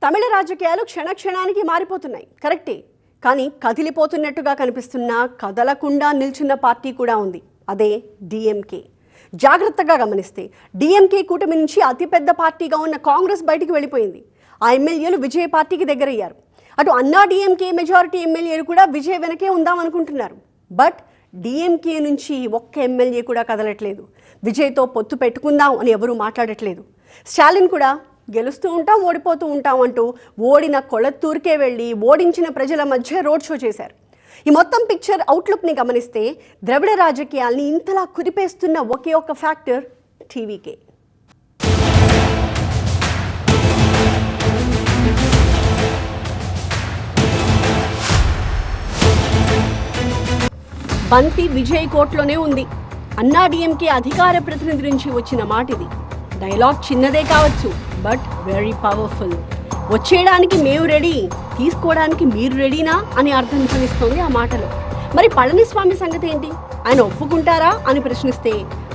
తమిళ రాజకీయాలు క్షణక్షణానికి మారిపోతున్నాయి, కరెక్టే. కానీ కదిలిపోతున్నట్టుగా కనిపిస్తున్న, కదలకుండా నిల్చున్న పార్టీ కూడా ఉంది. అదే డిఎంకే. జాగ్రత్తగా గమనిస్తే డిఎంకే కూటమి నుంచి అతిపెద్ద పార్టీగా ఉన్న కాంగ్రెస్ బయటికి వెళ్ళిపోయింది. ఆ ఎమ్మెల్యేలు విజయ్ పార్టీకి దగ్గరయ్యారు. అటు అన్నా డిఎంకే మెజారిటీ ఎమ్మెల్యేలు కూడా విజయ్ వెనకే ఉందామనుకుంటున్నారు. బట్ డిఎంకే నుంచి ఒక్క ఎమ్మెల్యే కూడా కదలట్లేదు. విజయ్తో పొత్తు పెట్టుకుందాం అని ఎవరూ మాట్లాడట్లేదు. స్టాలిన్ కూడా గెలుస్తూ ఉంటాం, ఓడిపోతూ ఉంటాం అంటూ ఓడిన కొళత్తూరుకే వెళ్ళి ఓడించిన ప్రజల మధ్య రోడ్ షో చేశారు. ఈ మొత్తం పిక్చర్ అవుట్లుక్ని గమనిస్తే ద్రవిడ రాజకీయాల్ని ఇంతలా కుదిపేస్తున్న ఒకే ఒక్క ఫ్యాక్టర్ టీవీకే. బంతి విజయ్ కోట్లోనే ఉంది. అన్నా డిఎంకే అధికార ప్రతినిధి నుంచి వచ్చిన మాట ఇది. డైలాగ్ చిన్నదే కావచ్చు, బట్ వెరీ పవర్ఫుల్. వచ్చేయడానికి మేము రెడీ, తీసుకోవడానికి మీరు రెడీనా అని అర్థం కనిపిస్తోంది ఆ మాటలో. మరి పళనిస్వామి సంగతి ఏంటి? ఆయన ఒప్పుకుంటారా అని ప్రశ్నిస్తే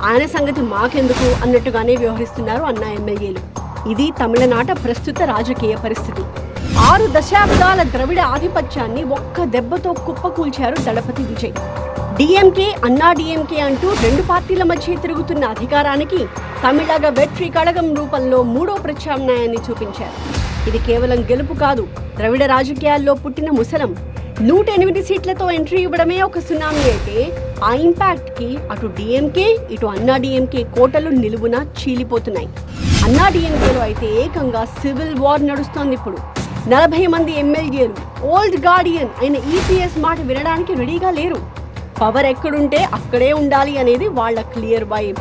ఆయన సంగతి మాకెందుకు అన్నట్టుగానే వ్యవహరిస్తున్నారు అన్నా ఎమ్మెల్యేలు. ఇది తమిళనాట ప్రస్తుత రాజకీయ పరిస్థితి. 6 దశాబ్దాల ద్రవిడ ఆధిపత్యాన్ని ఒక్క దెబ్బతో కుప్పకూల్చారు దళపతి విజయ్. డిఎంకే, అన్నా డిఎంకే అంటూ 2 పార్టీల మధ్య తిరుగుతున్న అధికారానికి తమిళగ వెట్రి కళగం రూపంలో 3వ ప్రత్యామ్నాయాన్ని చూపించారు. ఇది కేవలం గెలుపు కాదు, ద్రవిడ రాజకీయాల్లో పుట్టిన ముసలం. 108 సీట్లతో ఎంట్రీ ఇవ్వడమే ఒక సునామీ అయితే ఆ ఇంపాక్ట్కి అటు డిఎంకే ఇటు అన్నా డిఎంకే కోటలు నిలువున చీలిపోతున్నాయి. అన్నా డిఎంకేలో అయితే ఏకంగా సివిల్ వార్ నడుస్తోంది. ఇప్పుడు 40 మంది ఎమ్మెల్యేలు ఓల్డ్ గార్డియన్ అయిన ఈపీఎస్ మాట వినడానికి రెడీగా లేరు. పవర్ ఎక్కడుంటే అక్కడే ఉండాలి అనేది వాళ్ళ క్లియర్ వైబ్.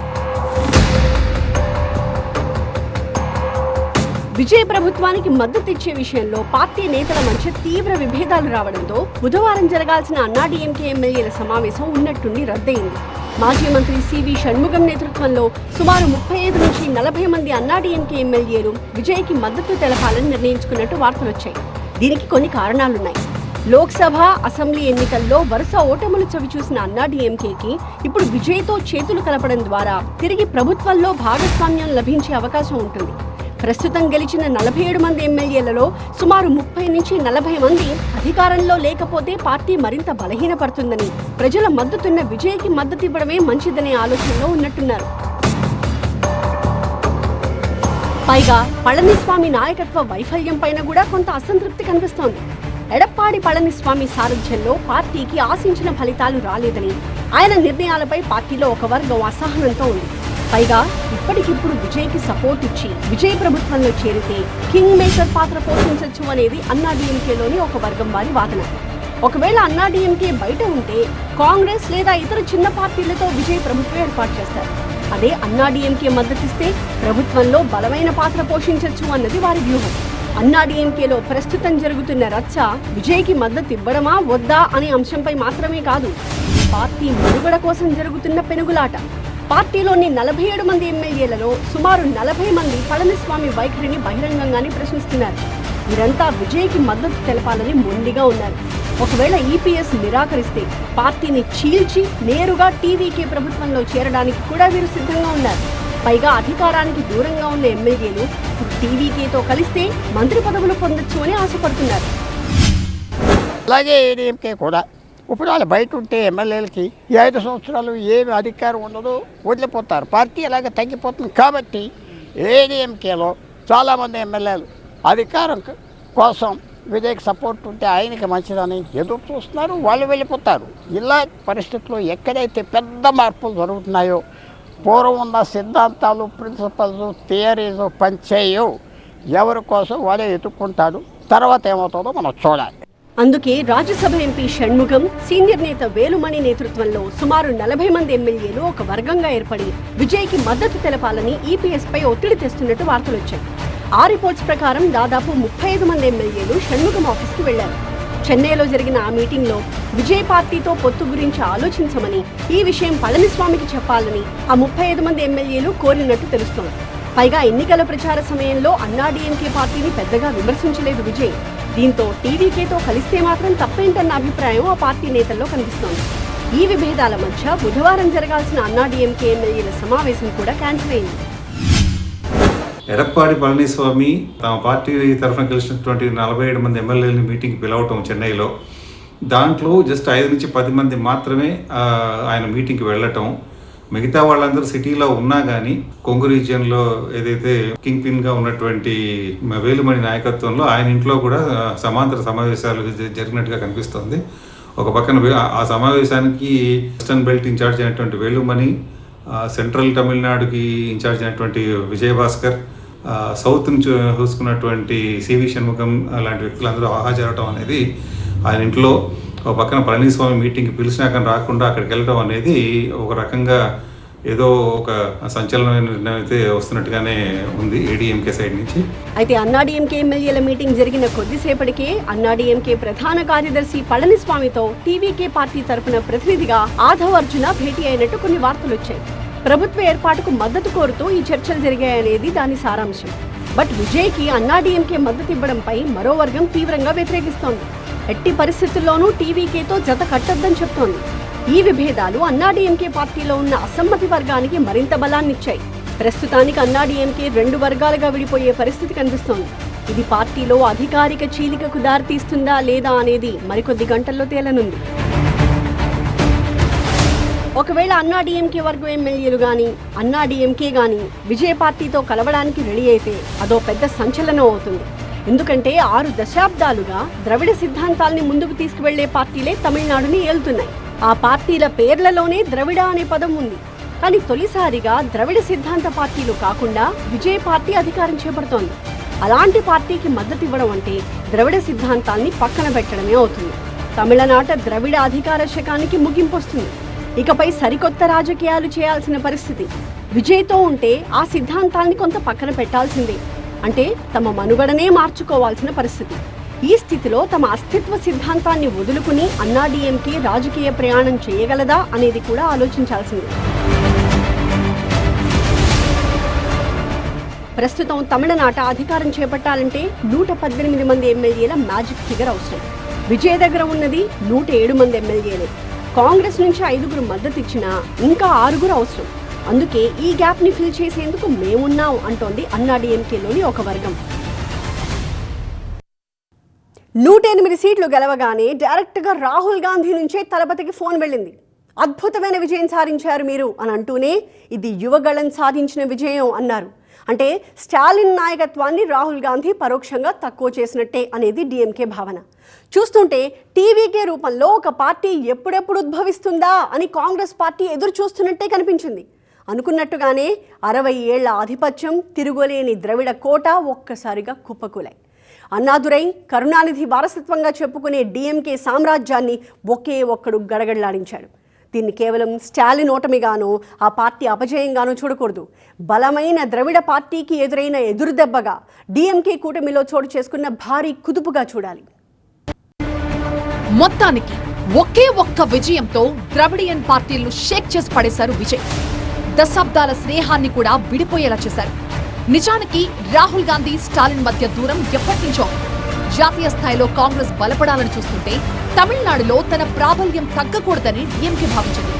విజయ్ ప్రభుత్వానికి మద్దతు ఇచ్చే విషయంలో పార్టీ నేతల మధ్య తీవ్ర విభేదాలు రావడంతో బుధవారం జరగాల్సిన అన్నా డిఎంకే ఎమ్మెల్యేల సమావేశం ఉన్నట్టుండి రద్దయింది. మాజీ మంత్రి సివి షణ్ముగం నేతృత్వంలో సుమారు 35 నుంచి 40 మంది అన్నా డిఎంకే ఎమ్మెల్యేలు విజయ్కి మద్దతు తెలపాలని నిర్ణయించుకున్నట్టు వార్తలొచ్చాయి. దీనికి కొన్ని కారణాలున్నాయి. లోక్సభ, అసెంబ్లీ ఎన్నికల్లో వరుస ఓటములు చవిచూసిన అన్నా డిఎంకేకి ఇప్పుడు విజయ్తో చేతులు కలపడం ద్వారా తిరిగి ప్రభుత్వంలో భాగస్వామ్యం లభించే అవకాశం ఉంటుంది. ప్రస్తుతం గెలిచిన 47 మంది ఎమ్మెల్యేలలో సుమారు 30 నుంచి 40 మంది అధికారంలో లేకపోతే పార్టీ మరింత బలహీనపడుతుందని, ప్రజల మద్దతున్న విజయ్కి మద్దతు ఇవ్వడమే మంచిదనే ఆలోచనలో ఉన్నట్టున్నారు. పైగా పళనిస్వామి నాయకత్వ వైఫల్యం పైన కూడా కొంత అసంతృప్తి కనిపిస్తోంది. ఎడప్పాడి పళనిస్వామి సారథ్యంలో పార్టీకి ఆశించిన ఫలితాలు రాలేదని, ఆయన నిర్ణయాలపై పార్టీలో ఒక వర్గం అసహనంతో ఉంది. పైగా ఇప్పటికిప్పుడు విజయ్కి సపోర్ట్ ఇచ్చి విజయ్ ప్రభుత్వంలో చేరితే కింగ్ మేకర్ పాత్ర పోషించవచ్చు అనేది అన్నా డిఎంకేలోని ఒక వర్గం వారి వాదన. ఒకవేళ అన్నా డిఎంకే బయట ఉంటే కాంగ్రెస్ లేదా ఇతర చిన్న పార్టీలతో విజయ్ ప్రభుత్వం ఏర్పాటు చేస్తారు. అదే అన్నా డిఎంకే మద్దతిస్తే ప్రభుత్వంలో బలమైన పాత్ర పోషించవచ్చు అన్నది వారి వ్యూహం. అన్నా డిఎంకేలో ప్రస్తుతం జరుగుతున్న రచ్చ విజయ్కి మద్దతు ఇవ్వడమా వద్దా అనే అంశంపై మాత్రమే కాదు, పార్టీ మనుగడ కోసం జరుగుతున్న పెనుగులాట. పార్టీలోని 47 మంది ఎమ్మెల్యేలలో సుమారు 40 మంది పళనిస్వామి వైఖరిని బహిరంగంగానే ప్రశ్నిస్తున్నారు. వీరంతా విజయ్కి మద్దతు తెలపాలని మొండిగా ఉన్నారు. ఒకవేళ ఈపీఎస్ నిరాకరిస్తే పార్టీని చీల్చి నేరుగా టీవీకే ప్రభుత్వంలో చేరడానికి కూడా వీరు సిద్ధంగా ఉన్నారు. పైగా అధికారానికి దూరంగా ఉన్న ఎమ్మెల్యేలు టీవీకేతో కలిస్తే మంత్రి పదవులు పొందొచ్చు అని ఆశపడుతున్నారు. అలాగే ఏడీఎంకే కూడా ఇప్పుడు వాళ్ళు బయట ఉంటే ఎమ్మెల్యేలకి ఈ 5 సంవత్సరాలు ఏమి అధికారం ఉండదో వదిలిపోతారు. పార్టీ అలాగే తగ్గిపోతుంది. కాబట్టి ఏడీఎంకేలో చాలామంది ఎమ్మెల్యేలు అధికారం కోసం విజయ్కి సపోర్ట్ ఉంటే ఆయనకి మంచిదని ఎదురు చూస్తున్నారు. వాళ్ళు వెళ్ళిపోతారు. ఇలా పరిస్థితుల్లో ఎక్కడైతే పెద్ద మార్పులు జరుగుతున్నాయో, పూర్వం ఉన్న సిద్ధాంతాలు, ప్రిన్సిపల్స్, థియరీస్ పనిచేయవు. ఎవరి కోసం వాడే ఎత్తుక్కుంటాడు. తర్వాత ఏమవుతుందో మనం చూడాలి. అందుకే రాజ్యసభ ఎంపీ షణ్ముగం, సీనియర్ నేత వేలుమణి నేతృత్వంలో సుమారు 40 మంది ఎమ్మెల్యేలు ఒక వర్గంగా ఏర్పడి విజయ్కి మద్దతు తెలపాలని ఈపీఎస్ పై ఒత్తిడి తెస్తున్నట్టు వార్తలొచ్చాయి. ఆ రిపోర్ట్స్ ప్రకారం దాదాపు 35 మంది ఎమ్మెల్యేలు షణ్ముగం ఆఫీస్కి వెళ్లారు. చెన్నైలో జరిగిన ఆ మీటింగ్లో విజయ్ పార్టీతో పొత్తు గురించి ఆలోచించమని, ఈ విషయం పళనిస్వామికి చెప్పాలని ఆ 35 మంది ఎమ్మెల్యేలు కోరినట్టు తెలుస్తోంది. పైగా ఎన్నికల ప్రచార సమయంలో అన్నా డిఎంకే పార్టీని పెద్దగా విమర్శించలేదు విజయ్. దీంతో టీవీకేతో కలిస్తే మాత్రం తప్పేంటన్న అభిప్రాయం ఆ పార్టీ నేతల్లో కనిపిస్తోంది. ఈ విభేదాల మధ్య బుధవారం జరగాల్సిన అన్నా డిఎంకే ఎమ్మెల్యేల సమావేశం కూడా క్యాన్సిల్ అయింది. ఎడప్పాడి పళనిస్వామి తమ పార్టీ తరఫున గెలిచినటువంటి 47 మంది ఎమ్మెల్యేలని మీటింగ్కి పిలవటం చెన్నైలో. దాంట్లో జస్ట్ 5 నుంచి 10 మంది మాత్రమే ఆయన మీటింగ్కి వెళ్ళటం. మిగతా వాళ్ళందరూ సిటీలో ఉన్నా కానీ కొంగు రీజియన్లో ఏదైతే కింగ్ పిన్గా ఉన్నటువంటి వేలుమణి నాయకత్వంలో ఆయన ఇంట్లో కూడా సమాంతర సమావేశాలు జరిగినట్టుగా కనిపిస్తోంది. ఒక పక్కన ఆ సమావేశానికి వెస్టర్న్ బెల్ట్ ఇన్ఛార్జ్ అయినటువంటి వేలుమణి, సెంట్రల్ తమిళనాడుకి ఇన్ఛార్జ్ అయినటువంటి విజయభాస్కర్, సౌత్ని చూసుకున్నటువంటి సివి షణ్ముఖం లాంటి వ్యక్తులందరూ హాజరవటం అనేది ఆయన ఇంట్లో. ఒక పక్కన పళనిస్వామి మీటింగ్కి పిలిచినా కానీ రాకుండా అక్కడికి వెళ్ళడం అనేది ఒక రకంగా ఏదో ఒక సంచలనమైన నిర్ణయం అయితే వస్తున్నట్టుగానే ఉంది ఏడీఎంకే సైడ్ నుంచి. అయితే అన్నాడీఎంకే ఎమ్మెల్యేల మీటింగ్ జరిగిన కొద్దిసేపటికే అన్నాడీఎంకే ప్రధాన కార్యదర్శి పళనిస్వామితో టీవీకే పార్టీ తరఫున ప్రతినిధిగా ఆధవ్ అర్జున భేటీ అయినట్టు కొన్ని వార్తలు వచ్చాయి. ప్రభుత్వ ఏర్పాటుకు మద్దతు కోరుతూ ఈ చర్చలు జరిగాయనేది దాని సారాంశం. బట్ విజయ్కి అన్నాడీఎంకే మద్దతు ఇవ్వడంపై మరో వర్గం తీవ్రంగా వ్యతిరేకిస్తోంది. ఎట్టి పరిస్థితుల్లోనూ టీవీకేతో జత కట్టొద్దని చెప్తోంది. ఈ విభేదాలు అన్నాడీఎంకే పార్టీలో ఉన్న అసమ్మతి వర్గానికి మరింత బలాన్నిచ్చాయి. ప్రస్తుతానికి అన్నాడీఎంకే 2 వర్గాలుగా విడిపోయే పరిస్థితి కనిపిస్తోంది. ఇది పార్టీలో అధికారిక చీలికకు దారితీస్తుందా లేదా అనేది మరికొద్ది గంటల్లో తేలనుంది. ఒకవేళ అన్నాడీఎంకే వర్గం ఎమ్మెల్యేలు కానీ అన్నాడీఎంకే కానీ విజయ్ పార్టీతో కలవడానికి రెడీ అయితే అదో పెద్ద సంచలనం అవుతుంది. ఎందుకంటే 6 దశాబ్దాలుగా ద్రవిడ సిద్ధాంతాల్ని ముందుకు తీసుకువెళ్లే పార్టీలే తమిళనాడుని ఏలుతున్నాయి. ఆ పార్టీల పేర్లలోనే ద్రవిడ అనే పదం ఉంది. కానీ తొలిసారిగా ద్రవిడ సిద్ధాంత పార్టీలు కాకుండా విజయ్ పార్టీ అధికారం చేపడుతోంది. అలాంటి పార్టీకి మద్దతు ఇవ్వడం అంటే ద్రవిడ సిద్ధాంతాల్ని పక్కన పెట్టడమే అవుతుంది. తమిళనాట ద్రవిడ అధికార శకానికి ముగింపు వస్తుంది. ఇకపై సరికొత్త రాజకీయాలు చేయాల్సిన పరిస్థితి. విజయ్తో ఉంటే ఆ సిద్ధాంతాల్ని కొంత పక్కన పెట్టాల్సిందే. అంటే తమ మనుగడనే మార్చుకోవాల్సిన పరిస్థితి. ఈ స్థితిలో తమ అస్తిత్వ సిద్ధాంతాన్ని వదులుకుని అన్నాడీఎంకే రాజకీయ ప్రయాణం చేయగలదా అనేది కూడా ఆలోచించాల్సిందే. ప్రస్తుతం తమిళనాట అధికారం చేపట్టాలంటే 118 మంది ఎమ్మెల్యేల మ్యాజిక్ ఫిగర్ అవసరం. విజయ్ దగ్గర ఉన్నది 107 మంది ఎమ్మెల్యేలే. కాంగ్రెస్ నుంచి 5గురు మద్దతు ఇచ్చినా ఇంకా 6గురు అవసరం. అందుకే ఈ గ్యాప్ ని ఫిల్ చేసేందుకు మేమున్నాం అంటోంది అన్నాడీఎంకేలోని ఒక వర్గం. 108 సీట్లు గెలవగానే డైరెక్ట్ గా రాహుల్ గాంధీ నుంచే తలపతికి ఫోన్ వెళ్ళింది. అద్భుతమైన విజయం సాధించారు మీరు అని అంటూనే ఇది యువగళం సాధించిన విజయం అన్నారు. అంటే స్టాలిన్ నాయకత్వాన్ని రాహుల్ గాంధీ పరోక్షంగా తక్కువ చేసినట్టే అనేది డీఎంకే భావన. చూస్తుంటే టీవీకే రూపంలో ఒక పార్టీ ఎప్పుడెప్పుడు ఉద్భవిస్తుందా అని కాంగ్రెస్ పార్టీ ఎదురు చూస్తున్నట్టే కనిపించింది. అనుకున్నట్టుగానే 60 ఏళ్ల ఆధిపత్యం, తిరుగులేని ద్రవిడ కోట ఒక్కసారిగా కుప్పకూలాయి. అన్నాదురై, కరుణానిధి వారసత్వంగా చెప్పుకునే డీఎంకే సామ్రాజ్యాన్ని ఒకే ఒక్కడు గడగడలాడించాడు. దీన్ని కేవలం స్టాలిన్ ఓటమిగానో ఆ పార్టీ అపజయంగానో చూడకూడదు. బలమైన ద్రవిడ పార్టీకి ఎదురైన ఎదురుదెబ్బగా డీఎంకే కూటమిలో చోటు చేసుకున్న భారీ కుదుపుగా చూడాలి. మొత్తానికి ఒకే ఒక్క విజయంతో ద్రవిడియన్ పార్టీలను షేక్ చేసి పడేశారు విజయ్. దశాబ్దాల స్నేహాన్ని కూడా విడిపోయేలా చేశారు. నిజానికి రాహుల్ గాంధీ, స్టాలిన్ మధ్య దూరం ఎప్పటినుంచో. జాతీయ స్థాయిలో కాంగ్రెస్ బలపడాలని చూస్తుంటే తమిళనాడులో తన ప్రాబల్యం తగ్గకూడదని డీఎంకే భావించింది.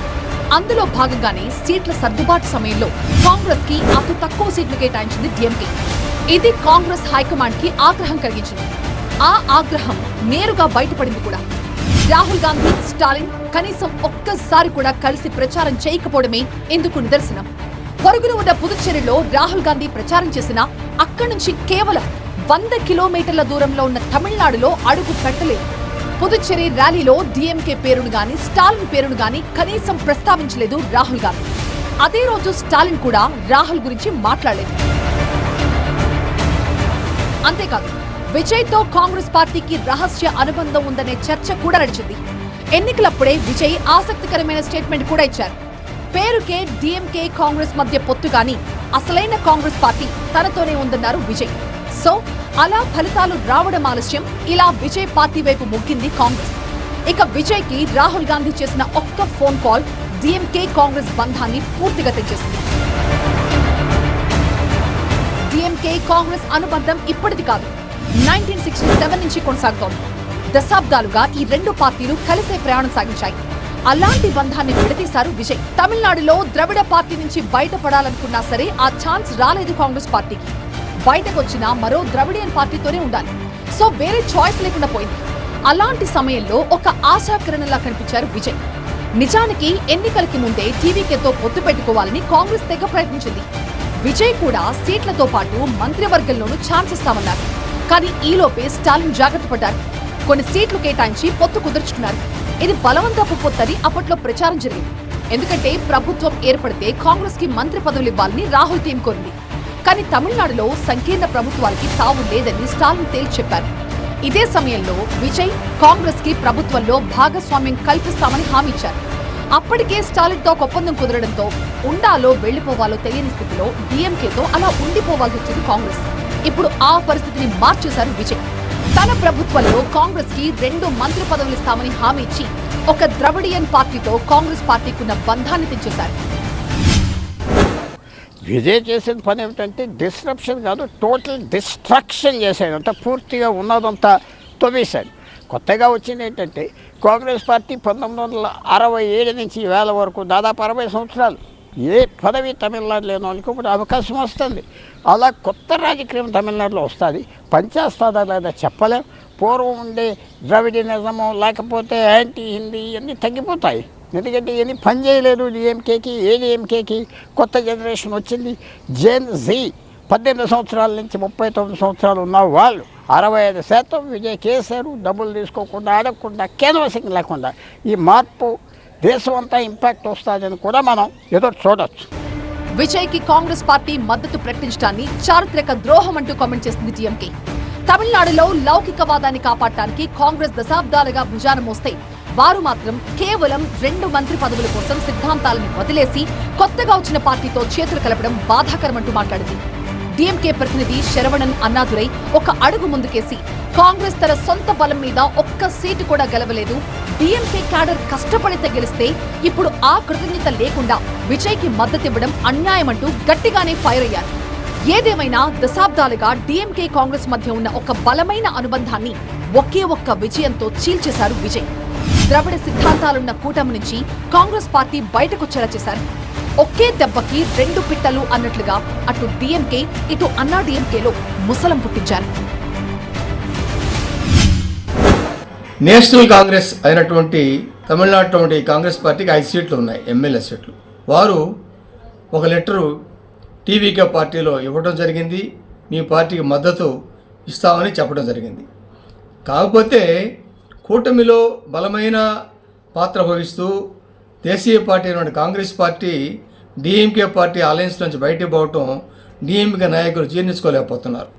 అందులో భాగంగానే సీట్ల సర్దుబాటు సమయంలో కాంగ్రెస్ కి అతి తక్కువ సీట్లు కేటాయించింది డీఎంకే. ఇది కాంగ్రెస్ హైకమాండ్ కి ఆగ్రహం కలిగించింది. ఆ ఆగ్రహం నేరుగా బయటపడింది కూడా. రాహుల్ గాంధీ, స్టాలిన్ కనీసం ఒక్కసారి కూడా కలిసి ప్రచారం చేయకపోవడమే ఇందుకు నిదర్శనం. పొరుగున ఉన్న పుదుచ్చేరిలో రాహుల్ గాంధీ ప్రచారం చేసినా అక్కడి నుంచి కేవలం 100 కిలోమీటర్ల దూరంలో ఉన్న తమిళనాడులో అడుగు పెట్టలేదు. పుదుచ్చేరి ర్యాలీలో డీఎంకే పేరును గాని, స్టాలిన్ పేరును గాని కనీసం ప్రస్తావించలేదు రాహుల్ గాంధీ. అదే రోజు స్టాలిన్ కూడా రాహుల్ గురించి మాట్లాడలేదు. అంతేకాదు, విజయ్తో కాంగ్రెస్ పార్టీకి రహస్య అనుబంధం ఉందనే చర్చ కూడా నడిచింది. ఎన్నికలప్పుడే విజయ్ ఆసక్తికరమైన స్టేట్మెంట్ కూడా ఇచ్చారు. పేరుకే డీఎంకే కాంగ్రెస్ మధ్య పొత్తు గాని అసలైన కాంగ్రెస్ పార్టీ తనతోనే ఉందన్నారు విజయ్. సో అలా ఫలితాలు రావడం ఆలస్యం. ఇలా విజయ్ పార్టీ వైపు మొగ్గింది కాంగ్రెస్. ఇక విజయ్ కి రాహుల్ గాంధీ చేసిన ఒక్క ఫోన్ కాల్ డీఎంకే కాంగ్రెస్ బంధాన్ని పూర్తిగా తెచ్చేసింది. డీఎంకే కాంగ్రెస్ అనుబంధం ఇప్పటిది కాదు, 1967 నుంచి కొనసాగుతోంది. దశాబ్దాలుగా ఈ 2 పార్టీలు కలిసే ప్రయాణం సాగించాయి. అలాంటి బంధాన్ని విడదీశారు విజయ్. తమిళనాడులో ద్రవిడ పార్టీ నుంచి బయటపడాలనుకున్నా సరే ఆ ఛాన్స్ రాలేదు కాంగ్రెస్ పార్టీకి. బయటకు వచ్చిన మరో ద్రవిడియన్ పార్టీతోనే ఉండాలి. సో వేరే చాయిస్ లేకుండా పోయింది. అలాంటి సమయంలో ఒక ఆశాకిరణంలా కనిపించారు విజయ్. నిజానికి ఎన్నికలకి ముందే టీవీకేతో పొత్తు పెట్టుకోవాలని కాంగ్రెస్ తెగ ప్రయత్నించింది. విజయ్ కూడా సీట్లతో పాటు మంత్రివర్గంలోనూ ఛాన్స్ ఇస్తామన్నారు. కానీ ఈలోపే స్టాలిన్ జాగ్రత్త పడ్డారు. కొన్ని సీట్లు కేటాయించి పొత్తు కుదుర్చుకున్నారు. ఇది బలవంతపు పొత్తని అప్పట్లో ప్రచారం జరిగింది. ఎందుకంటే ప్రభుత్వం ఏర్పడితే కాంగ్రెస్ కి మంత్రి పదవులు ఇవ్వాలని రాహుల్ టీం కోరింది. కానీ తమిళనాడులో సంకీర్ణ ప్రభుత్వానికి తావు లేదని స్టాలిన్ తేల్చి చెప్పారు. ఇదే సమయంలో విజయ్ కాంగ్రెస్ కి ప్రభుత్వంలో భాగస్వామ్యం కల్పిస్తామని హామీ ఇచ్చారు. అప్పటికే స్టాలిన్ తో ఒప్పందం కుదరడంతో ఉండాలో వెళ్లిపోవాలో తెలియని స్థితిలో డీఎంకేతో అలా ఉండిపోవాల్సి వచ్చింది కాంగ్రెస్. ఇప్పుడు ఆ పరిస్థితిని మార్చేశారు విజయ్. తన ప్రభుత్వంలో కాంగ్రెస్ కి 2 మంత్రి పదవులు ఇస్తామని హామీ ఇచ్చి ఒక ద్రవిడియన్ పార్టీతో కాంగ్రెస్ పార్టీకున్న బంధాన్ని తెచ్చేశారు. విజయ్ చేసిన పని ఏమిటంటే డిస్రప్షన్ కాదు, టోటల్ డిస్ట్రక్షన్ చేశాడు. అంతా పూర్తిగా ఉన్నదంతా తొవ్వేశాడు. కొత్తగా వచ్చింది ఏంటంటే కాంగ్రెస్ పార్టీ 1967 నుంచి వేల వరకు దాదాపు 60 సంవత్సరాలు ఏ పదవి తమిళనాడు లేని వాళ్ళకి ఇప్పుడు అవకాశం వస్తుంది. అలా కొత్త రాజకీయం తమిళనాడులో వస్తుంది. పనిచేస్తుందా లేదా చెప్పలేం. పూర్వం ఉండే ద్రవిడినిజము లేకపోతే యాంటీ హిందీ ఇవన్నీ తగ్గిపోతాయి. ఎందుకంటే ఇవన్నీ పని చేయలేదు డిఎంకేకి. ఏడీఎంకేకి కొత్త జనరేషన్ వచ్చింది. జెన్ జీ 18 సంవత్సరాల నుంచి 39 సంవత్సరాలు ఉన్న వాళ్ళు 65% విజయ్ కేసారు. డబ్బులు తీసుకోకుండా, అడగకుండా, కేన్వాసింగ్ లేకుండా. ఈ మార్పు దేశం అంతా ఇంపాక్ట్ వస్తుందని కూడా మనం ఏదో చూడొచ్చు. విజయ్ కి కాంగ్రెస్ పార్టీ మద్దతు ప్రకటించడాన్ని చారిత్రక ద్రోహం అంటూ కామెంట్ చేసింది టీఎంకే. తమిళనాడులో లౌకికవాదాన్ని కాపాడటానికి కాంగ్రెస్ దశాబ్దాలుగా భుజాన మోస్తే వారు మాత్రం కేవలం 2 మంత్రి పదవుల కోసం సిద్ధాంతాలను వదిలేసి కొత్తగా వచ్చిన పార్టీతో చేతులు కలపడం బాధాకరమంటూ మాట్లాడింది. డీఎంకే ప్రతినిధి శరవణన్ అన్నాదురై ఒక అడుగు ముందుకేసి కాంగ్రెస్ తన సొంత బలం మీద ఒక్క సీటు కూడా గెలవలేదు, డీఎంకే క్యాడర్ కష్టపడితే గెలిస్తే ఇప్పుడు ఆ కృతజ్ఞత లేకుండా విజయ్ కి మద్దతివ్వడం అన్యాయమంటూ గట్టిగానే ఫైర్ అయ్యారు. ఏదేమైనా దశాబ్దాలుగా డీఎంకే కాంగ్రెస్ మధ్య ఉన్న ఒక బలమైన అనుబంధాన్ని ఒకే ఒక్క విజయంతో చీల్చేశారు విజయ్. ద్రవిడ సిద్ధాంతాలున్న కూటమి నుంచి కాంగ్రెస్ పార్టీ బయటకొచ్చేలా చేశారు. ఒకే దెబ్బకి 2 పిట్టలు అన్నట్లుగా అటు డీఎంకే ఇటు అన్నా డీఎంకేలో ముసలం పుట్టించారు. నేషనల్ కాంగ్రెస్ అయినటువంటి తమిళనాడు కాంగ్రెస్ పార్టీకి 5 సీట్లు ఉన్నాయి, ఎమ్మెల్యే సీట్లు. వారు ఒక లెటరు టీవీకే పార్టీలో ఇవ్వడం జరిగింది. మీ పార్టీకి మద్దతు ఇస్తామని చెప్పడం జరిగింది. కాకపోతే కూటమిలో బలమైన పాత్ర వహిస్తూ దేశీయ పార్టీ అయిన Congress party DMK party alliance నుంచి బయటకు పోవటం డీఎంకే నాయకులు జీర్ణించుకోలేకపోతున్నారు.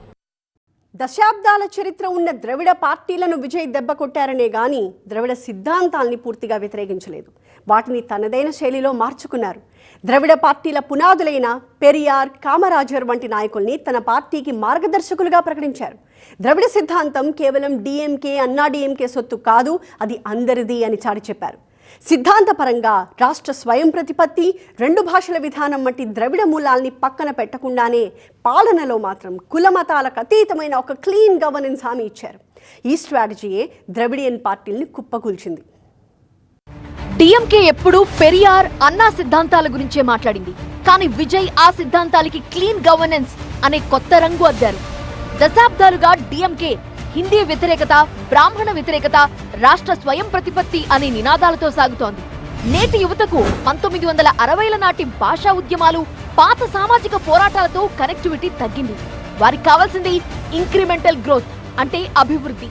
దశాబ్దాల చరిత్ర ఉన్న ద్రవిడ పార్టీలను విజయ్ దెబ్బ కొట్టారనే గాని ద్రవిడ సిద్ధాంతాల్ని పూర్తిగా వ్యతిరేకించలేదు. వాటిని తనదైన శైలిలో మార్చుకున్నారు. ద్రవిడ పార్టీల పునాదులైన పెరియార్, కామరాజర్ వంటి నాయకుల్ని తన పార్టీకి మార్గదర్శకులుగా ప్రకటించారు. ద్రవిడ సిద్ధాంతం కేవలం డీఎంకే, అన్నా డీఎంకే సొత్తు కాదు, అది అందరిది అని చాటి చెప్పారు. సిద్ధాంతపరంగా రాష్ట్ర స్వయం ప్రతిపత్తి, 2 భాషల విధానం వంటి ద్రవిడ మూలాల్ని పక్కన పెట్టకుండానే పాలనలో మాత్రం కుల మతాలకు అతీతమైన ఒక క్లీన్ గవర్నెన్స్ హామీ ఇచ్చారు. ఈ స్ట్రాటజీయే ద్రవిడియన్ పార్టీల్ని కుప్పకూల్చింది. డీఎంకే ఎప్పుడూ పెరియార్, అన్నా సిద్ధాంతాల గురించే మాట్లాడింది. కానీ విజయ్ ఆ సిద్ధాంతాలకి క్లీన్ గవర్నెన్స్ అనే కొత్త రంగు అద్దారు. దశాబ్దాలుగా డీఎంకే హిందీ వ్యతిరేకత, బ్రాహ్మణ వ్యతిరేకత, రాష్ట్ర స్వయం ప్రతిపత్తి అనే నినాదాలతో సాగుతోంది. నేటి యువతకు 1960ల నాటి భాషా ఉద్యమాలు, పాత సామాజిక పోరాటాలతో కనెక్టివిటీ తగ్గింది. వారికి కావాల్సింది ఇంక్రిమెంటల్ గ్రోత్, అంటే అభివృద్ధి.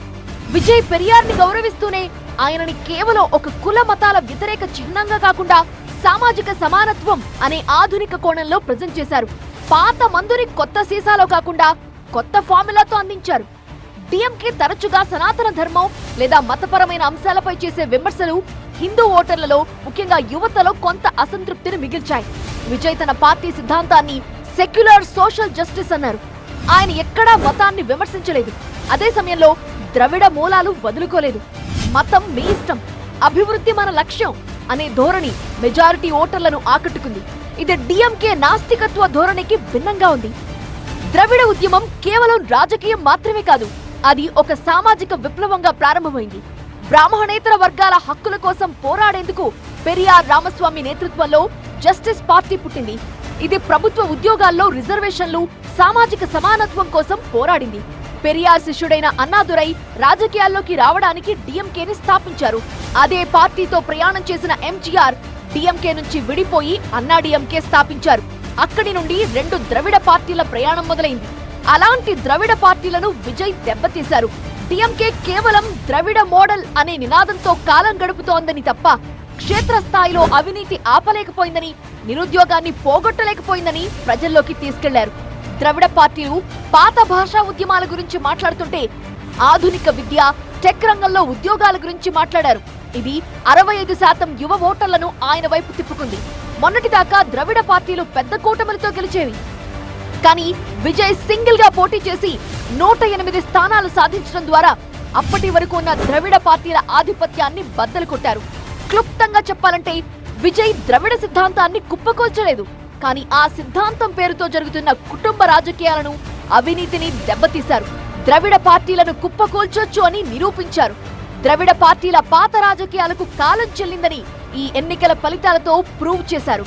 విజయ్ పెరియార్ని గౌరవిస్తూనే ఆయనని కేవలం ఒక కుల మతాల వ్యతిరేక చిహ్నంగా కాకుండా సామాజిక సమానత్వం అనే ఆధునిక కోణంలో ప్రజెంట్ చేశారు. పాత మందుని కొత్త సీసాలో కాకుండా కొత్త ఫార్ములాతో అందించారు. డీఎంకే తరచుగా సనాతన ధర్మం లేదా మతపరమైన అంశాలపై చేసే విమర్శలు హిందూ ఓటర్లలో, ముఖ్యంగా యువతలో కొంత అసంతృప్తిని మిగిల్చాయి. విజయ్ తన పార్టీ సిద్ధాంతాన్ని సెక్యులర్ సోషల్ జస్టిస్ అన్నారు. ఆయన ఎక్కడా మతాన్ని విమర్శించలేదు. అదే సమయంలో ద్రవిడ మూలాలు వదులుకోలేదు. మతం మీ ఇష్టం, అభివృద్ధి మన లక్ష్యం అనే ధోరణి మెజారిటీ ఓటర్లను ఆకట్టుకుంది. ఇది డీఎంకే నాస్తికత్వ ధోరణికి భిన్నంగా ఉంది. ద్రవిడ ఉద్యమం కేవలం రాజకీయం మాత్రమే కాదు, అది ఒక సామాజిక విప్లవంగా ప్రారంభమైంది. బ్రాహ్మణేతర వర్గాల హక్కుల కోసం పోరాడేందుకు పెరియార్ రామస్వామి నేతృత్వంలో జస్టిస్ పార్టీ పుట్టింది. ఇది ప్రభుత్వ ఉద్యోగాల్లో రిజర్వేషన్లు, సామాజిక సమానత్వం కోసం పోరాడింది. పెరియార్ శిష్యుడైన అన్నాదురై రాజకీయాల్లోకి రావడానికి డిఎంకేని స్థాపించారు. అదే పార్టీతో ప్రయాణం చేసిన ఎంజీఆర్ డిఎంకే నుంచి విడిపోయి అన్నా డిఎంకే స్థాపించారు. అక్కడి నుండి 2 ద్రవిడ పార్టీల ప్రయాణం మొదలైంది. అలాంటి ద్రవిడ పార్టీలను విజయ్ దెబ్బతీశారు. డిఎంకే కేవలం ద్రవిడ మోడల్ అనే నినాదంతో కాలం గడుపుతోందని తప్ప క్షేత్రస్థాయిలో అవినీతి ఆపలేకపోయిందని, నిరుద్యోగాన్ని పోగొట్టలేకపోయిందని ప్రజల్లోకి తీసుకెళ్లారు. ద్రవిడ పార్టీలు పాత భాషా ఉద్యమాల గురించి మాట్లాడుతుంటే ఆధునిక విద్య, టెక్ రంగంలో ఉద్యోగాల గురించి మాట్లాడారు. ఇది 65% యువ ఓటర్లను ఆయన వైపు తిప్పుకుంది. మొన్నటిదాకా ద్రవిడ పార్టీలు పెద్ద కూటమిలతో గెలిచేవి. కానీ విజయ్ సింగిల్ గా పోటీ చేసి 108 స్థానాలు సాధించడం ద్వారా అప్పటి వరకు ఉన్న ద్రవిడ పార్టీల ఆధిపత్యాన్ని బద్దలు కొట్టారు. క్లుప్తంగా చెప్పాలంటే విజయ్ ద్రవిడ సిద్ధాంతాన్ని కుప్పకొల్చలేదు, కానీ ఆ సిద్ధాంతం పేరుతో జరుగుతున్న కుటుంబ రాజకీయాలను, అవినీతిని దెబ్బతీశారు. ద్రవిడ పార్టీలను కుప్పకూల్చొచ్చు అని నిరూపించారు. ద్రవిడ పార్టీల పాత రాజకీయాలకు కాలం చెల్లిందని ఈ ఎన్నికల ఫలితాలతో ప్రూవ్ చేశారు.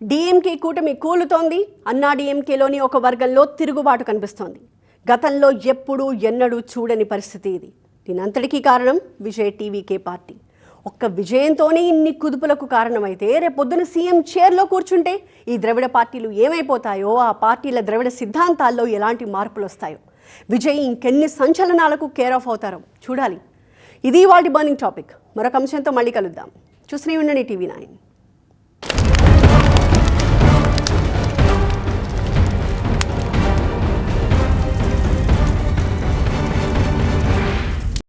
డిఎంకే కూటమి కూలుతోంది. అన్నా డిఎంకేలోని ఒక వర్గంలో తిరుగుబాటు కనిపిస్తోంది. గతంలో ఎప్పుడూ ఎన్నడూ చూడని పరిస్థితి ఇది. దీనంతటికీ కారణం విజయ్ టీవీకే పార్టీ. ఒక్క విజయంతోనే ఇన్ని కుదుపులకు కారణమైతే రేపొద్దున సీఎం చైర్లో కూర్చుంటే ఈ ద్రవిడ పార్టీలు ఏమైపోతాయో, ఆ పార్టీల ద్రవిడ సిద్ధాంతాల్లో ఎలాంటి మార్పులు వస్తాయో, విజయ్ ఇంకెన్ని సంచలనాలకు కేర్ ఆఫ్ అవుతారో చూడాలి. ఇది వాటి బర్నింగ్ టాపిక్. మరొక అంశంతో మళ్ళీ కలుద్దాం. చూస్తూనే ఉండండి TV9.